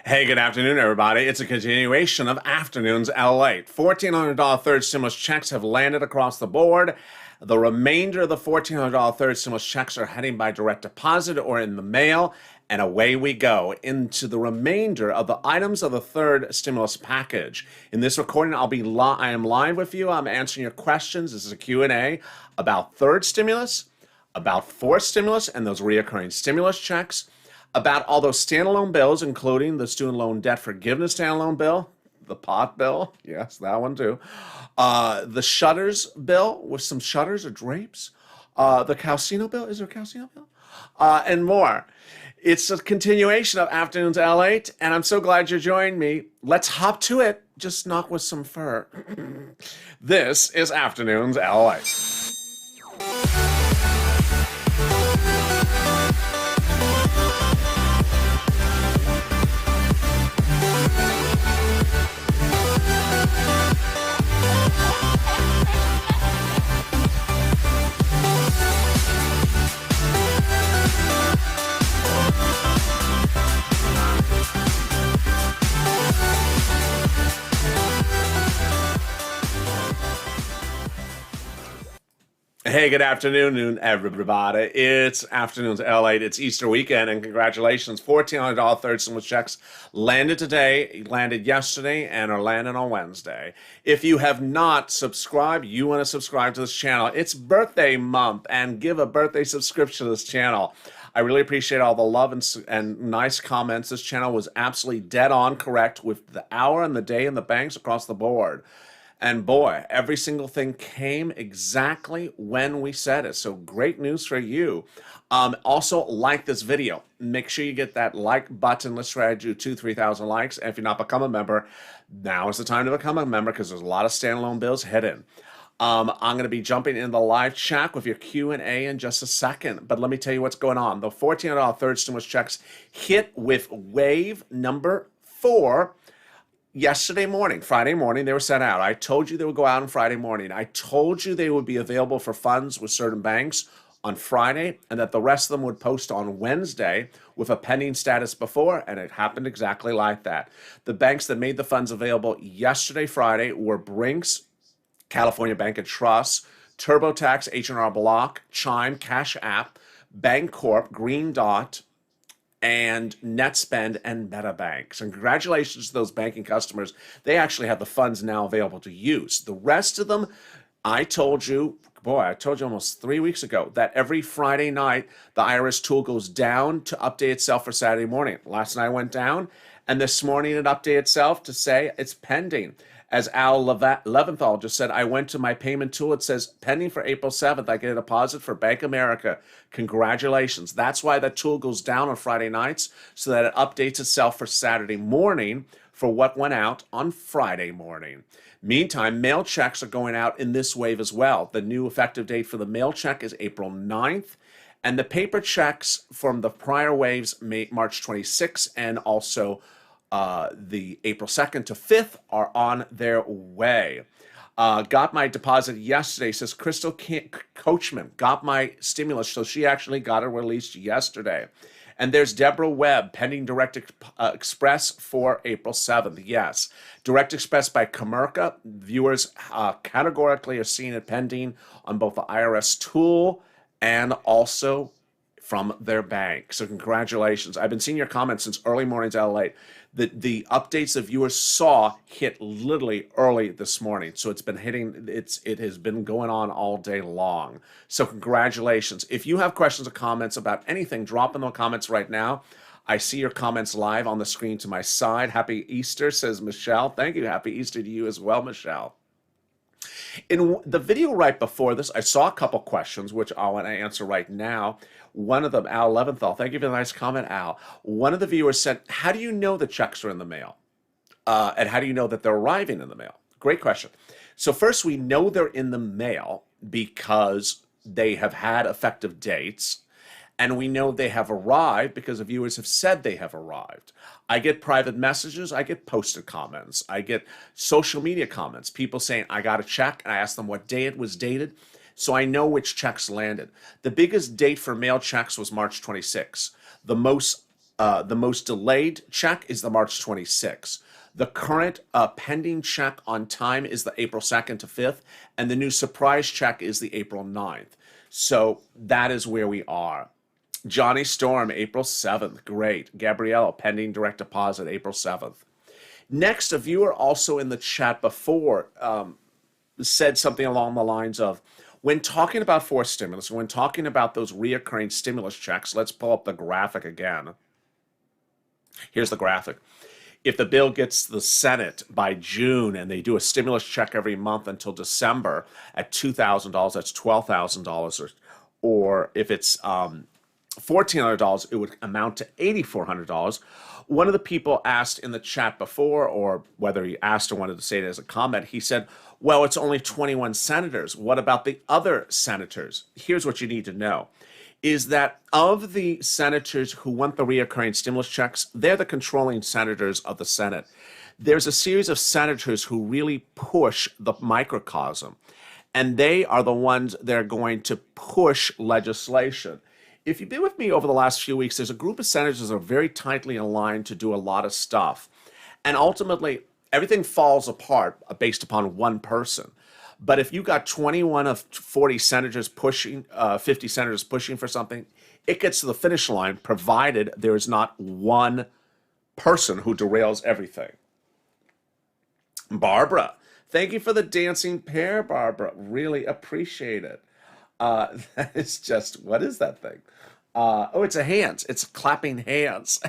Hey, good afternoon, everybody. It's a continuation of Afternoons LATE. $1,400 third stimulus checks have landed across the board. The remainder of the $1,400 third stimulus checks are heading by direct deposit or in the mail. And away we go into the remainder of the items of the third stimulus package. In this recording, I am live with you. I'm answering your questions. This is a Q&A about third stimulus, about fourth stimulus, and those reoccurring stimulus checks, about all those standalone bills, including the student loan debt forgiveness standalone bill, the pot bill, yes, that one too, the shutters bill with some shutters or drapes, the Calcino bill, is there a Calcino bill? And more. It's a continuation of Afternoons L8, and I'm so glad you joined me. Let's hop to it, just knock with some fur. This is Afternoons L8. Hey, good afternoon, everybody. It's Afternoons L8. It's Easter weekend, and congratulations. $1,400 third stimulus checks landed today, landed yesterday, and are landing on Wednesday. If you have not subscribed, you want to subscribe to this channel. It's birthday month, and give a birthday subscription to this channel. I really appreciate all the love and nice comments. This channel was absolutely dead on correct with the hour and the day and the banks across the board. And boy, every single thing came exactly when we said it. So great news for you. Also, like this video. Make sure you get that like button. Let's try to do 2,000-3,000 likes. And if you're not become a member, now is the time to become a member because there's a lot of standalone bills hidden. I'm going to be jumping in the live chat with your Q&A in just a second. But let me tell you what's going on. The $1,400 third stimulus checks hit with wave number 4. Yesterday morning, Friday morning, they were sent out. I told you they would go out on Friday morning. I told you they would be available for funds with certain banks on Friday and that the rest of them would post on Wednesday with a pending status before, and it happened exactly like that. The banks that made the funds available yesterday, Friday, were Brinks, California Bank and Trust, TurboTax, H&R Block, Chime, Cash App, Bancorp, Green Dot, and NetSpend and MetaBank. So congratulations to those banking customers. They actually have the funds now available to use. The rest of them, I told you almost 3 weeks ago that every Friday night, the IRS tool goes down to update itself for Saturday morning. Last night I went down, and this morning it updated itself to say it's pending. As Al Leventhal just said, I went to my payment tool. It says pending for April 7th. I get a deposit for Bank America. Congratulations. That's why that tool goes down on Friday nights so that it updates itself for Saturday morning for what went out on Friday morning. Meantime, mail checks are going out in this wave as well. The new effective date for the mail check is April 9th. And the paper checks from the prior waves, March 26th, and also the April 2nd to 5th are on their way. Got my deposit yesterday, says Crystal Coachman. Got my stimulus, so she actually got it released yesterday. And there's Deborah Webb, pending Direct Express for April 7th. Yes, Direct Express by Comerica. Viewers categorically are seeing it pending on both the IRS tool and also from their bank. So congratulations. I've been seeing your comments since early mornings out late. The updates the viewers saw hit literally early this morning. So it's been hitting, it has been going on all day long. So congratulations. If you have questions or comments about anything, drop in the comments right now. I see your comments live on the screen to my side. Happy Easter, says Michelle. Thank you. Happy Easter to you as well, Michelle. In the video right before this, I saw a couple questions, which I want to answer right now. One of them, Al Leventhal, thank you for the nice comment, Al. One of the viewers said, how do you know the checks are in the mail? And how do you know that they're arriving in the mail? Great question. So first, we know they're in the mail because they have had effective dates. And we know they have arrived because the viewers have said they have arrived. I get private messages, I get posted comments, I get social media comments, people saying, I got a check, and I ask them what day it was dated, so I know which checks landed. The biggest date for mail checks was March 26. The most The most delayed check is the March 26th. The current pending check on time is the April 2nd to 5th, and the new surprise check is the April 9th. So that is where we are. Johnny Storm, April 7th. Great. Gabrielle, pending direct deposit, April 7th. Next, a viewer also in the chat before said something along the lines of, when talking about forced stimulus, when talking about those reoccurring stimulus checks, let's pull up the graphic again. Here's the graphic. If the bill gets the Senate by June and they do a stimulus check every month until December at $2,000, that's $12,000. Or if it's $1,400, it would amount to $8,400. One of the people asked in the chat before, or whether he asked or wanted to say it as a comment, he said, well, it's only 21 senators. What about the other senators? Here's what you need to know, is that of the senators who want the reoccurring stimulus checks, they're the controlling senators of the Senate. There's a series of senators who really push the microcosm, and they are the ones that are going to push legislation. If you've been with me over the last few weeks, there's a group of senators that are very tightly aligned to do a lot of stuff. And ultimately, everything falls apart based upon one person. But if you got 21 of 40 senators pushing, 50 senators pushing for something, it gets to the finish line, provided there is not one person who derails everything. Barbara, thank you for the dancing pear, Barbara. Really appreciate it. That is just, what is that thing? Oh, it's a hands. It's clapping hands.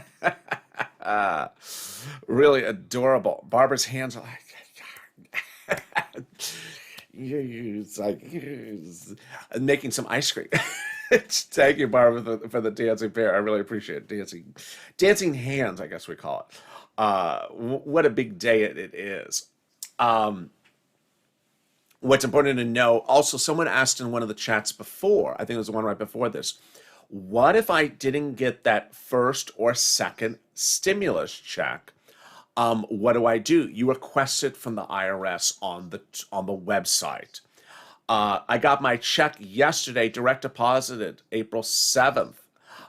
Really adorable. Barbara's hands are like, it's like making some ice cream. Thank you, Barbara, for the dancing pear. I really appreciate it. Dancing hands, I guess we call it. What a big day it is. What's important to know, also, someone asked in one of the chats before, I think it was the one right before this, what if I didn't get that first or second stimulus check? What do? You request it from the IRS on the website. I got my check yesterday, direct deposited April 7th.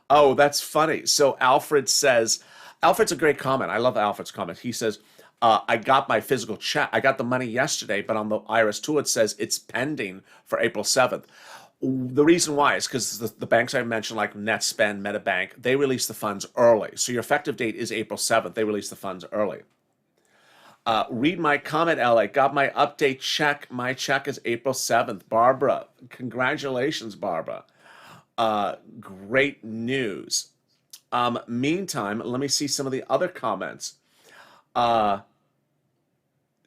Oh, that's funny. So Alfred's a great comment. I love Alfred's comment. He says, I got my physical check. I got the money yesterday, but on the IRS tool, it says it's pending for April 7th. The reason why is because the banks I mentioned, like NetSpend, MetaBank, they release the funds early. So your effective date is April 7th. They release the funds early. Read my comment, LA. Got my update check. My check is April 7th. Barbara, congratulations, Barbara. Great news. Meantime, let me see some of the other comments.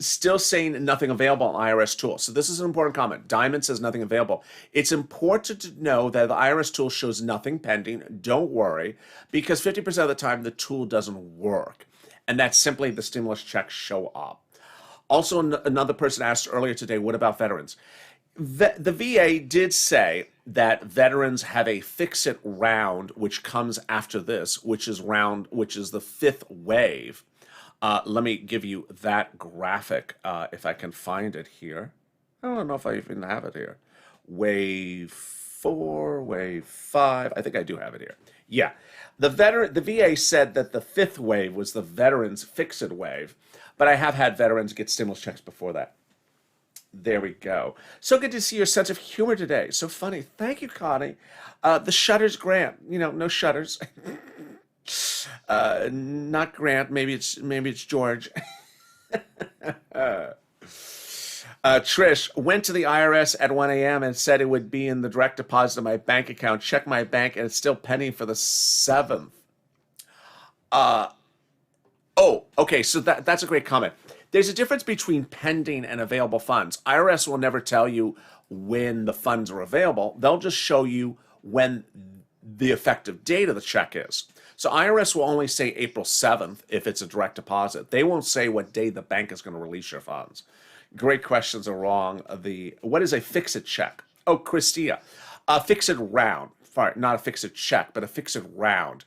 Still saying nothing available on IRS tool. So this is an important comment. Diamond says nothing available. It's important to know that the IRS tool shows nothing pending. Don't worry, because 50% of the time the tool doesn't work. And that's simply the stimulus checks show up. Also, another person asked earlier today, what about veterans? The VA did say that veterans have a fix-it round, which comes after this, which is the fifth wave. Let me give you that graphic, if I can find it here. I don't know if I even have it here. Wave 4, wave 5. I think I do have it here. Yeah. The VA said that the fifth wave was the veterans fix-it wave, but I have had veterans get stimulus checks before that. There we go. So good to see your sense of humor today. So funny. Thank you, Connie. The Shutters grant. No Shutters. Not Grant. Maybe it's George. Trish went to the IRS at 1 a.m. and said it would be in the direct deposit of my bank account. Check my bank, and it's still pending for the 7th. Oh, okay. So that's a great comment. There's a difference between pending and available funds. IRS will never tell you when the funds are available. They'll just show you when the effective date of the check is. So IRS will only say April 7th if it's a direct deposit. They won't say what day the bank is going to release your funds. Great questions are wrong. What is a fix-it check? Oh, Christia, a fix-it round. Not a fix-it check, but a fix-it round.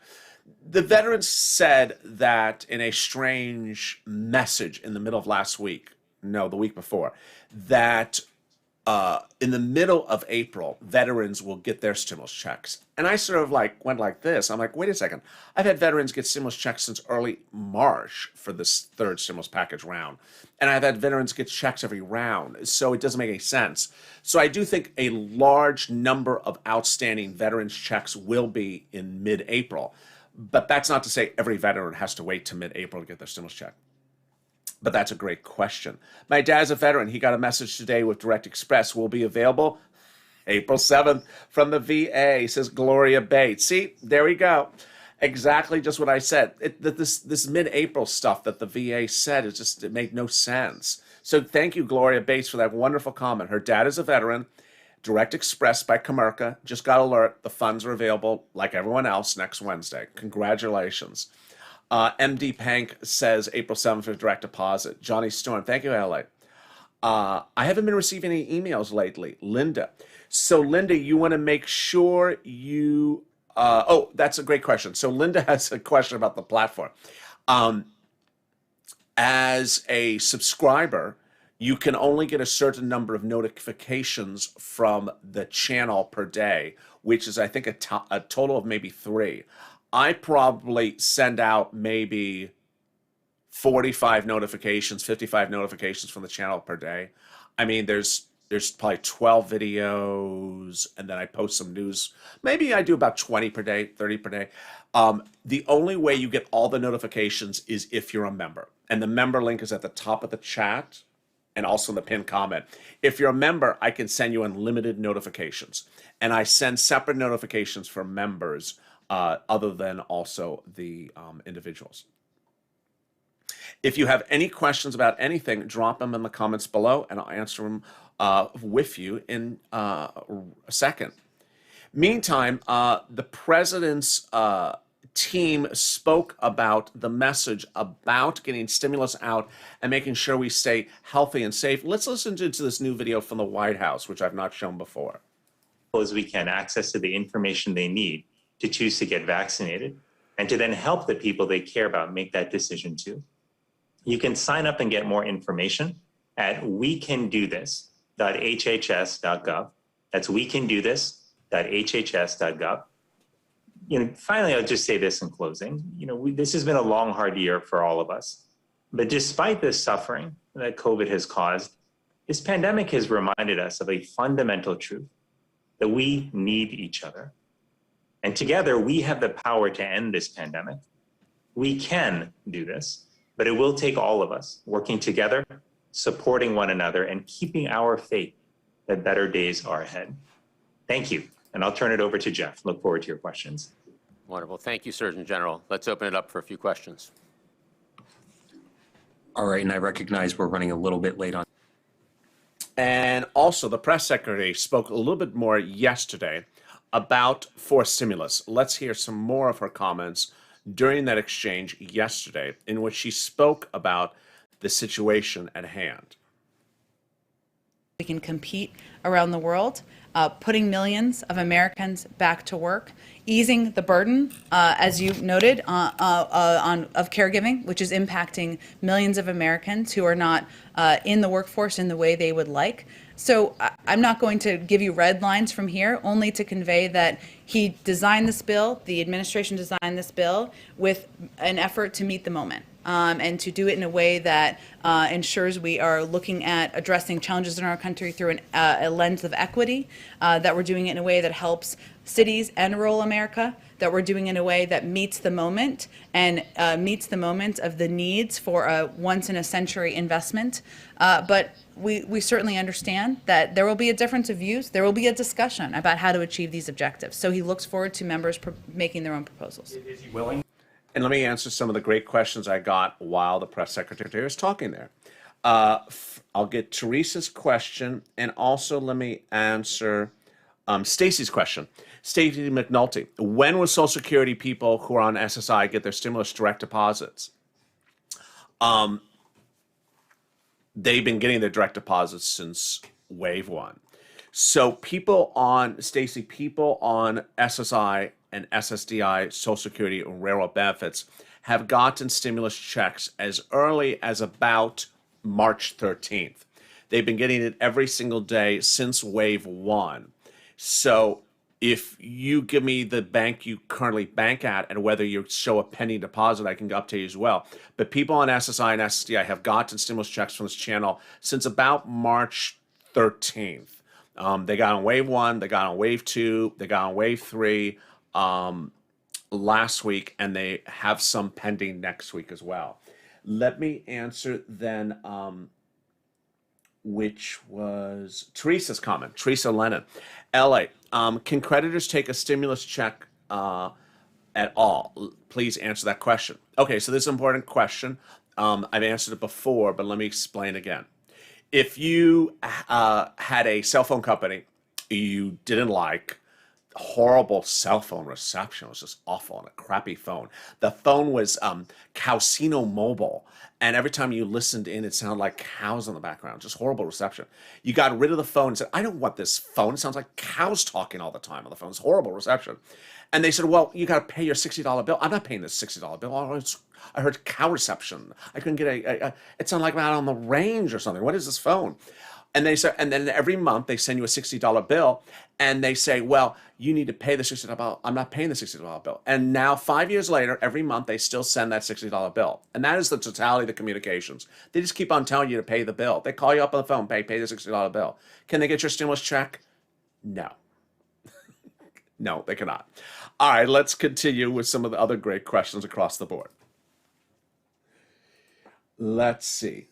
The veterans said that in a strange message in the middle of last week, no, the week before, that in the middle of April, veterans will get their stimulus checks. And I sort of like went like this. I'm like, wait a second. I've had veterans get stimulus checks since early March for this third stimulus package round. And I've had veterans get checks every round. So it doesn't make any sense. So I do think a large number of outstanding veterans checks will be in mid-April. But that's not to say every veteran has to wait to mid-April to get their stimulus check. But that's a great question. My dad's a veteran. He got a message today with Direct Express. Will be available April 7th from the VA, says Gloria Bates. See, there we go. Exactly just what I said. This mid-April stuff that the VA said, it made no sense. So thank you, Gloria Bates, for that wonderful comment. Her dad is a veteran. Direct Express by Comerica. Just got alert. The funds are available like everyone else next Wednesday. Congratulations. MD Pank says April 7th for direct deposit. Johnny Storm, thank you, LA. I haven't been receiving any emails lately. Linda. So, Linda, you want to make sure you. Oh, that's a great question. So, Linda has a question about the platform. As a subscriber, you can only get a certain number of notifications from the channel per day, which is, I think, a total of maybe 3. I probably send out maybe 45 notifications, 55 notifications from the channel per day. I mean, there's probably 12 videos, and then I post some news. Maybe I do about 20 per day, 30 per day. The only way you get all the notifications is if you're a member. And the member link is at the top of the chat and also in the pinned comment. If you're a member, I can send you unlimited notifications. And I send separate notifications for members other than also the individuals. If you have any questions about anything, drop them in the comments below and I'll answer them with you in a second. Meantime, the president's team spoke about the message about getting stimulus out and making sure we stay healthy and safe. Let's listen to this new video from the White House, which I've not shown before. As we can, access to the information they need to choose to get vaccinated and to then help the people they care about make that decision too. You can sign up and get more information at wecandothis.hhs.gov. That's wecandothis.hhs.gov. Finally, I'll just say this in closing. This has been a long, hard year for all of us. But despite this suffering that COVID has caused, this pandemic has reminded us of a fundamental truth, that we need each other. And together, we have the power to end this pandemic. We can do this, but it will take all of us working together, supporting one another, and keeping our faith that better days are ahead. Thank you, and I'll turn it over to Jeff. Look forward to your questions. Wonderful. Thank you, Surgeon General. Let's open it up for a few questions. All right, and I recognize we're running a little bit late on. And also, the press secretary spoke a little bit more yesterday about forced stimulus. Let's hear some more of her comments during that exchange yesterday, in which she spoke about the situation at hand. We can compete around the world, putting millions of Americans back to work, easing the burden, as you noted, of caregiving, which is impacting millions of Americans who are not in the workforce in the way they would like. So I'm not going to give you red lines from here, only to convey that he designed this bill, the administration designed this bill with an effort to meet the moment. And to do it in a way that ensures we are looking at addressing challenges in our country through a lens of equity, that we're doing it in a way that helps cities and rural America, that we're doing it in a way that meets the moment and meets the moment of the needs for a once-in-a-century investment. But we certainly understand that there will be a difference of views. There will be a discussion about how to achieve these objectives. So he looks forward to members making their own proposals. Is he willing? And let me answer some of the great questions I got while the press secretary was talking there. I'll get Teresa's question, and also let me answer Stacy's question. Stacy McNulty, when will Social Security people who are on SSI get their stimulus direct deposits? They've been getting their direct deposits since wave 1. So people on, Stacy, people on SSI and SSDI, Social Security and railroad benefits, have gotten stimulus checks as early as about March 13th. They've been getting it every single day since wave one. So if you give me the bank you currently bank at and whether you show a pending deposit, I can update you as well. But people on SSI and SSDI have gotten stimulus checks from this channel since about March 13th. They got on wave one, they got on wave two, they got on wave three last week, and they have some pending next week as well. Let me answer then, which was Teresa's comment. Teresa Lennon, LA. Can creditors take a stimulus check at all? Please answer that question. Okay, so this is an important question. I've answered it before, but let me explain again. If you had a cell phone company you didn't like, horrible cell phone reception, was just awful, on a crappy phone. The phone was Casino Mobile, and every time you listened in, it sounded like cows in the background, just horrible reception. You got rid of the phone and said, I don't want this phone. It sounds like cows talking all the time on the phone. It's horrible reception. And they said, well, you got to pay your $60 bill. I'm not paying this $60 bill. I heard cow reception. I couldn't get it sounded like I'm out on the range or something. What is this phone? And they said, and then every month they send you a $60 bill, and they say, well, you need to pay the $60 bill. I'm not paying the $60 bill. And now 5 years later, every month they still send that $60 bill. And that is the totality of the communications. They just keep on telling you to pay the bill. They call you up on the phone, pay the $60 bill. Can they get your stimulus check? No. No, they cannot. All right, let's continue with some of the other great questions across the board. Let's see.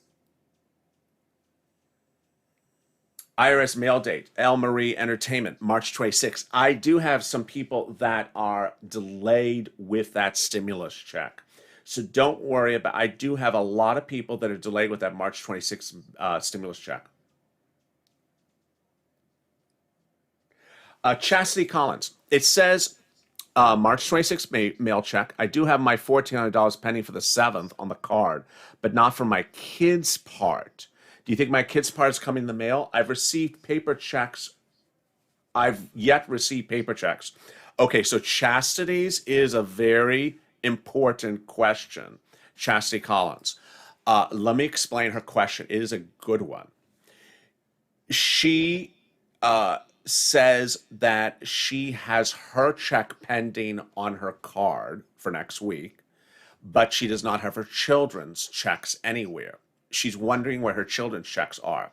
IRS mail date, El Marie Entertainment, March 26th. I do have some people that are delayed with that stimulus check. So don't worry about, I do have a lot of people that are delayed with that March 26th stimulus check. Chastity Collins, it says March 26th mail check. I do have my $1,400 pending for the 7th on the card, but not for my kids' part. Do you think my kids' part is coming in the mail? I've received paper checks. I've yet received paper checks. Okay, so Chastity's is a very important question. Chastity Collins. Let me explain her question. It is a good one. She says that she has her check pending on her card for next week, but she does not have her children's checks anywhere. She's wondering where her children's checks are.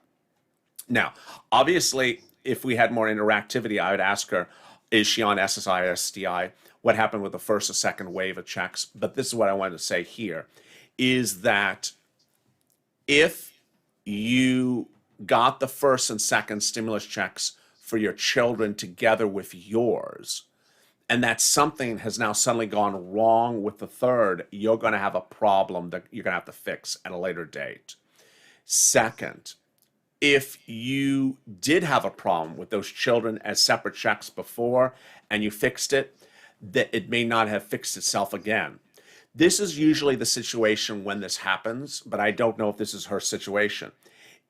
Now, obviously, if we had more interactivity, I would ask her, is she on SSI SSDI? What happened with the first or second wave of checks? But this is what I wanted to say here, is that if you got the first and second stimulus checks for your children together with yours, and that something has now suddenly gone wrong with the third, you're going to have a problem that you're going to have to fix at a later date. Second, if you did have a problem with those children as separate checks before and you fixed it, that it may not have fixed itself again. This is usually the situation when this happens, but I don't know if this is her situation,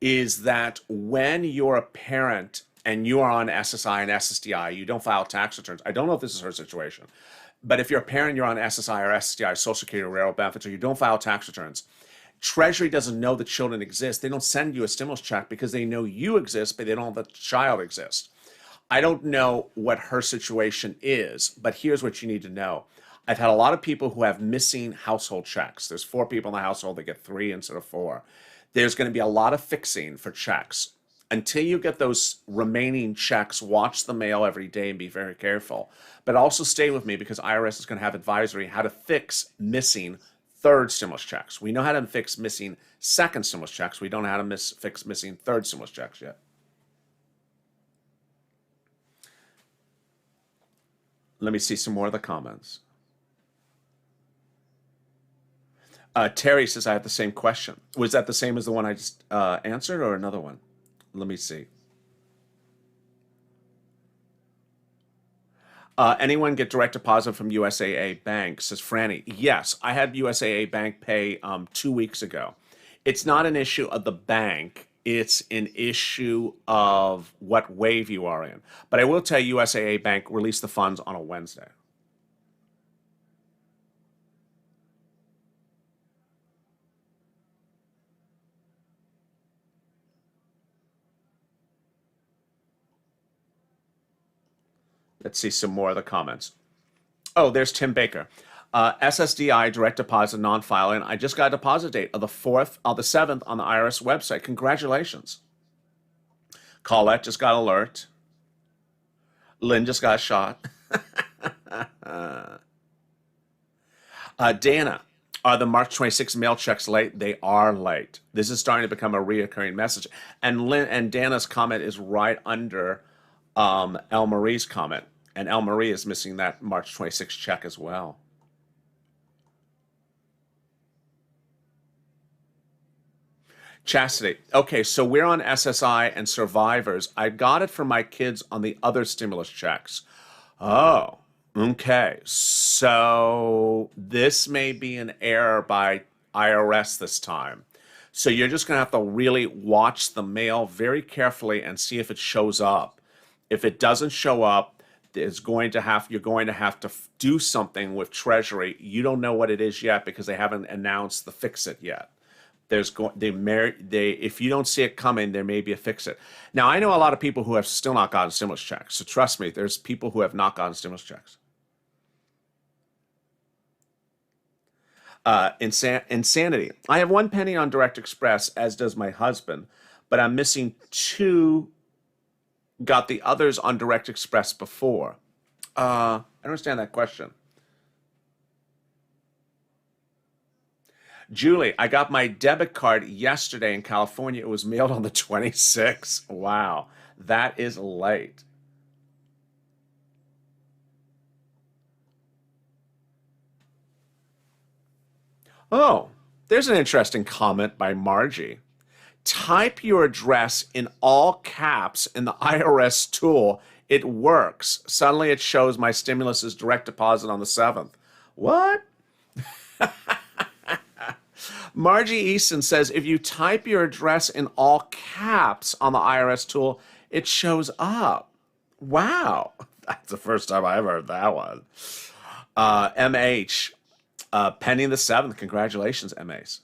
is that when you're a parent and you are on SSI and SSDI, you don't file tax returns. I don't know if this is her situation, but if you're a parent, you're on SSI or SSDI, Social Security or railroad benefits, or you don't file tax returns, Treasury doesn't know the children exist. They don't send you a stimulus check because they know you exist, but they don't know the child exists. I don't know what her situation is, but here's what you need to know. I've had a lot of people who have missing household checks. There's 4 people in the household that get 3 instead of 4. There's going to be a lot of fixing for checks. Until you get those remaining checks, watch the mail every day and be very careful. But also stay with me because IRS is going to have advisory how to fix missing third stimulus checks. We know how to fix missing second stimulus checks. We don't know how to fix missing third stimulus checks yet. Let me see some more of the comments. Terry says, I have the same question. Was that the same as the one I just answered or another one? Let me see. Anyone get direct deposit from USAA Bank, says Franny. Yes, I had USAA Bank pay 2 weeks ago. It's not an issue of the bank. It's an issue of what wave you are in. But I will tell you, USAA Bank released the funds on a Wednesday. Let's see some more of the comments. Oh, there's Tim Baker. SSDI, direct deposit, non-filing. I just got a deposit date of the 7th on the IRS website. Congratulations. Colette just got alert. Lynn just got shot. Dana, are the March 26 mail checks late? They are late. This is starting to become a reoccurring message. And Dana's comment is right under El Marie's comment. And El Marie is missing that March 26 check as well. Chastity. Okay, so we're on SSI and survivors. I got it for my kids on the other stimulus checks. Oh, okay. So this may be an error by IRS this time. So you're just going to have to really watch the mail very carefully and see if it shows up. If it doesn't show up, you're going to have to do something with Treasury. You don't know what it is yet because they haven't announced the fix-it yet. If you don't see it coming, there may be a fix-it. Now, I know a lot of people who have still not gotten stimulus checks. So trust me, there's people who have not gotten stimulus checks. Insanity. I have 1 penny on Direct Express, as does my husband, but I'm missing 2. Got the others on Direct Express before. I don't understand that question. Julie, I got my debit card yesterday in California. It was mailed on the 26th. Wow, that is late. Oh, there's an interesting comment by Margie. Type your address in all caps in the IRS tool. It works. Suddenly it shows my stimulus is direct deposit on the 7th. What? Margie Easton says, if you type your address in all caps on the IRS tool, it shows up. Wow. That's the first time I ever heard that one. MH, pending the 7th. Congratulations, MAs.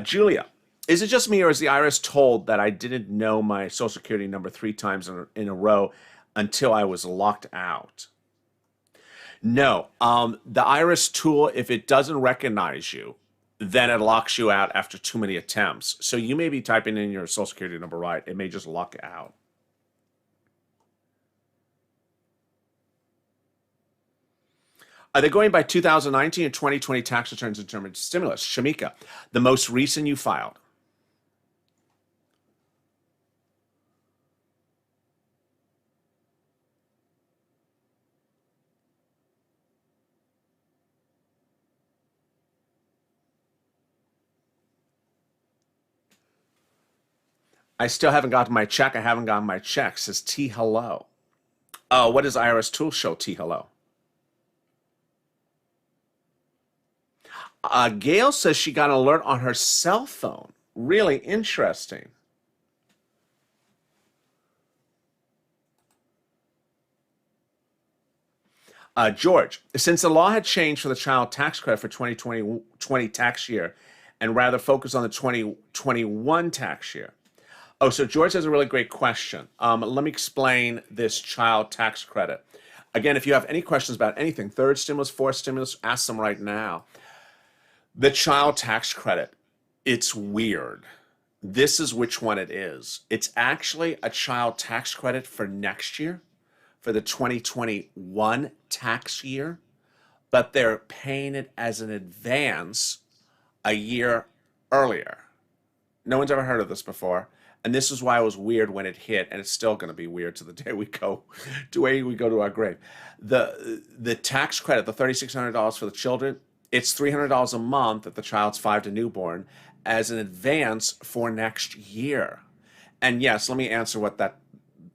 Julia, is it just me or is the IRS told that I didn't know my Social Security number 3 times in a row until I was locked out? No, the IRS tool, if it doesn't recognize you, then it locks you out after too many attempts. So you may be typing in your Social Security number right. It may just lock you out. Are they going by 2019 and 2020 tax returns in terms of stimulus? Shamika, the most recent you filed. I still haven't gotten my check. I haven't gotten my check, says T Hello. What does IRS tool show, T Hello? Gail says she got an alert on her cell phone. Really interesting. George, since the law had changed for the child tax credit for 2020 tax year and rather focus on the 2021 tax year. Oh, so George has a really great question. Let me explain this child tax credit. Again, if you have any questions about anything, third stimulus, fourth stimulus, ask them right now. The child tax credit, it's weird. This is which one it is. It's actually a child tax credit for next year, for the 2021 tax year, but they're paying it as an advance a year earlier. No one's ever heard of this before. And this is why it was weird when it hit, and it's still going to be weird to the day we go to our grave. The tax credit, the $3,600 for the children, it's $300 a month if the child's 5 to newborn as an advance for next year. And yes, let me answer what that.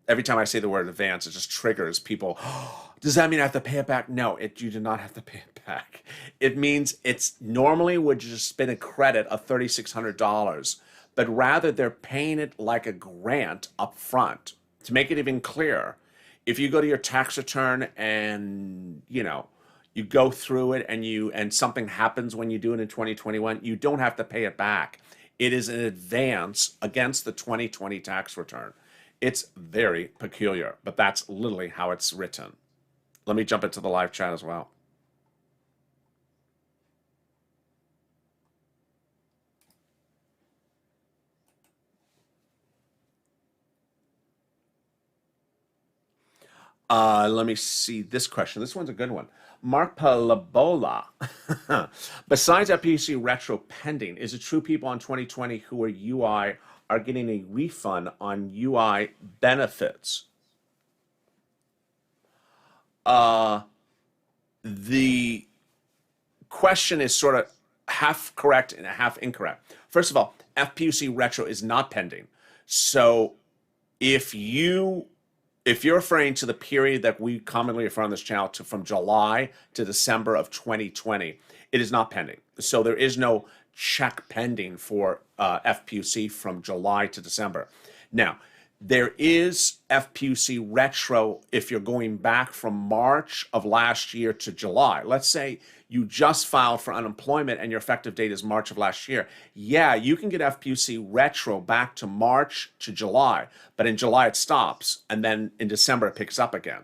Every time I say the word advance, it just triggers people. Oh, does that mean I have to pay it back? No, you do not have to pay it back. It means it's normally would just been a credit of $3,600. But rather they're paying it like a grant up front. To make it even clearer, if you go to your tax return and you go through it and something happens when you do it in 2021, you don't have to pay it back. It is an advance against the 2020 tax return. It's very peculiar, but that's literally how it's written. Let me jump into the live chat as well. Let me see this question. This one's a good one. Mark Palabola. Besides FPC retro pending, is it true people on 2020 who are UI are getting a refund on UI benefits? The question is sort of half correct and half incorrect. First of all, FPC retro is not pending. So if you're referring to the period that we commonly refer on this channel to from July to December of 2020, it is not pending. So there is no check pending for FPUC from July to December. Now, there is FPUC retro if you're going back from March of last year to July. Let's say you just filed for unemployment and your effective date is March of last year. Yeah, you can get FPUC retro back to March to July, but in July it stops, and then in December it picks up again.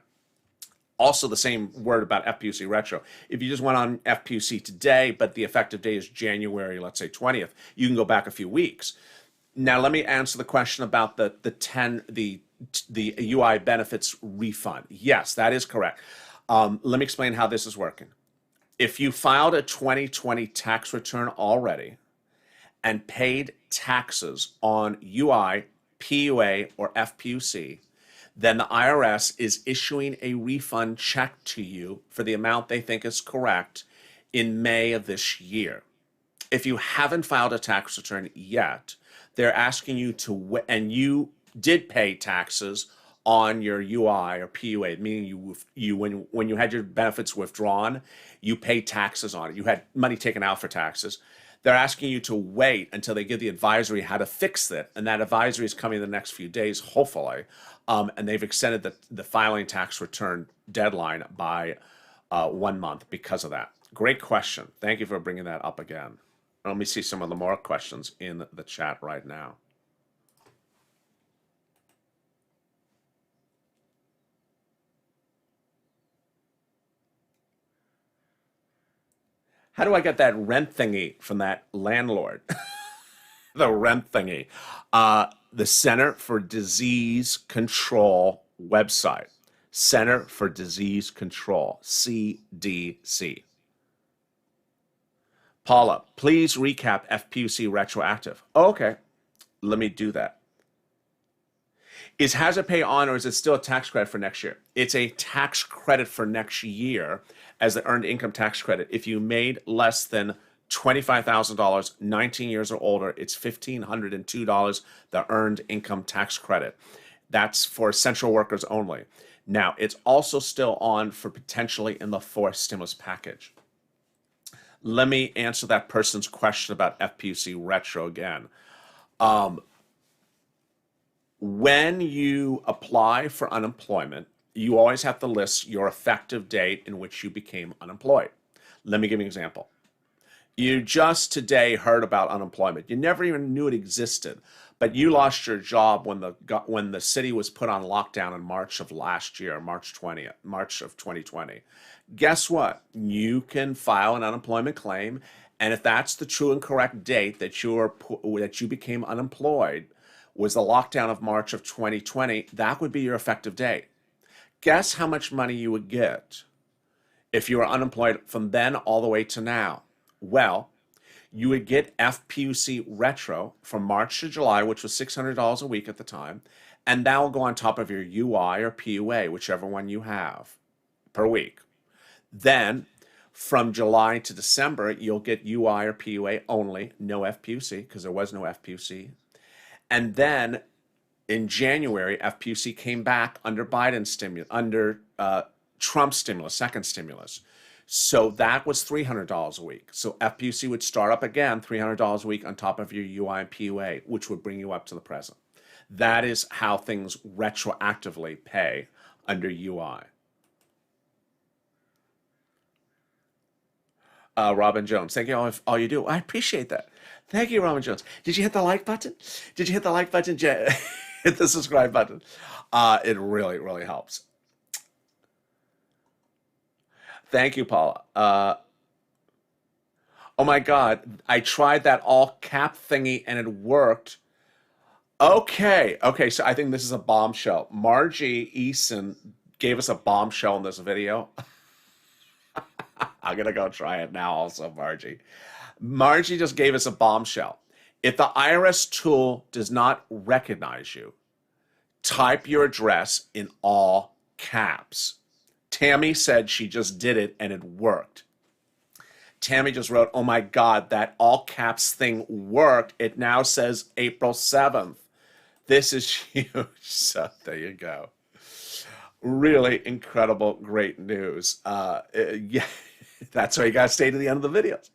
Also the same word about FPUC retro. If you just went on FPUC today, but the effective date is January, let's say 20th, you can go back a few weeks. Now let me answer the question about the UI benefits refund. Yes, that is correct. Let me explain how this is working. If you filed a 2020 tax return already and paid taxes on UI, PUA, or FPUC, then the IRS is issuing a refund check to you for the amount they think is correct in May of this year. If you haven't filed a tax return yet, they're asking you to, and you did pay taxes on your UI or PUA, meaning when you had your benefits withdrawn, you paid taxes on it. You had money taken out for taxes. They're asking you to wait until they give the advisory how to fix it, and that advisory is coming in the next few days, hopefully. And they've extended the filing tax return deadline by 1 month because of that. Great question. Thank you for bringing that up again. Let me see some of the more questions in the chat right now. How do I get that rent thingy from that landlord? The rent thingy. The Center for Disease Control website. Center for Disease Control, CDC. Paula, please recap FPUC retroactive. Oh, okay, let me do that. Is hazard pay on, or is it still a tax credit for next year? It's a tax credit for next year as the earned income tax credit. If you made less than $25,000, 19 years or older, it's $1,502, the earned income tax credit. That's for essential workers only. Now, it's also still on for potentially in the fourth stimulus package. Let me answer that person's question about FPUC retro again. When you apply for unemployment, you always have to list your effective date in which you became unemployed. Let me give you an example. You just today heard about unemployment. You never even knew it existed, but you lost your job when the city was put on lockdown in March of last year, March of 2020. Guess what? You can file an unemployment claim, and if that's the true and correct date that you became unemployed was the lockdown of March of 2020, that would be your effective date. Guess how much money you would get if you were unemployed from then all the way to now? Well, you would get FPUC retro from March to July, which was $600 a week at the time, and that will go on top of your UI or PUA, whichever one you have, per week. Then, from July to December, you'll get UI or PUA only, no FPUC, because there was no FPUC. And then, in January, FPUC came back under Biden's stimulus, under Trump's stimulus, second stimulus. So that was $300 a week. So FPUC would start up again, $300 a week on top of your UI and PUA, which would bring you up to the present. That is how things retroactively pay under UI. Robin Jones, thank you all you do. I appreciate that. Thank you, Robin Jones. Did you hit the like button? Did you hit the like button, hit the subscribe button. It really, really helps. Thank you, Paula. Oh my God, I tried that all cap thingy and it worked. Okay, so I think this is a bombshell. Margie Eason gave us a bombshell in this video. I'm gonna go try it now also, Margie. Margie just gave us a bombshell. If the IRS tool does not recognize you, type your address in all caps. Tammy said she just did it and it worked. Tammy just wrote, oh my God, that all caps thing worked. It now says April 7th. This is huge. So there you go. Really incredible, great news. Yeah, that's why you got to stay to the end of the videos.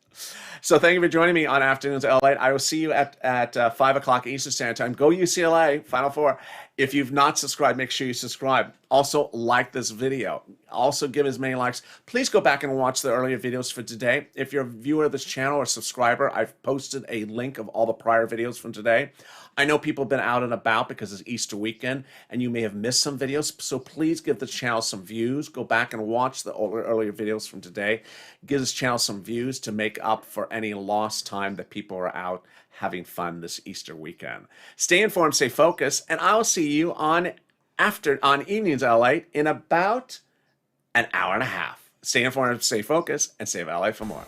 So thank you for joining me on Afternoons LA. I will see you at 5 o'clock Eastern Standard Time. Go UCLA, Final Four. If you've not subscribed, make sure you subscribe. Also, like this video. Also, give as many likes. Please go back and watch the earlier videos for today. If you're a viewer of this channel or subscriber, I've posted a link of all the prior videos from today. I know people have been out and about because it's Easter weekend, and you may have missed some videos, so please give the channel some views. Go back and watch the earlier videos from today. Give this channel some views to make up for any lost time that people are out having fun this Easter weekend. Stay informed, stay focused, and I'll see you on Evenings LA in about an hour and a half. Stay informed, stay focused, and save LA for more.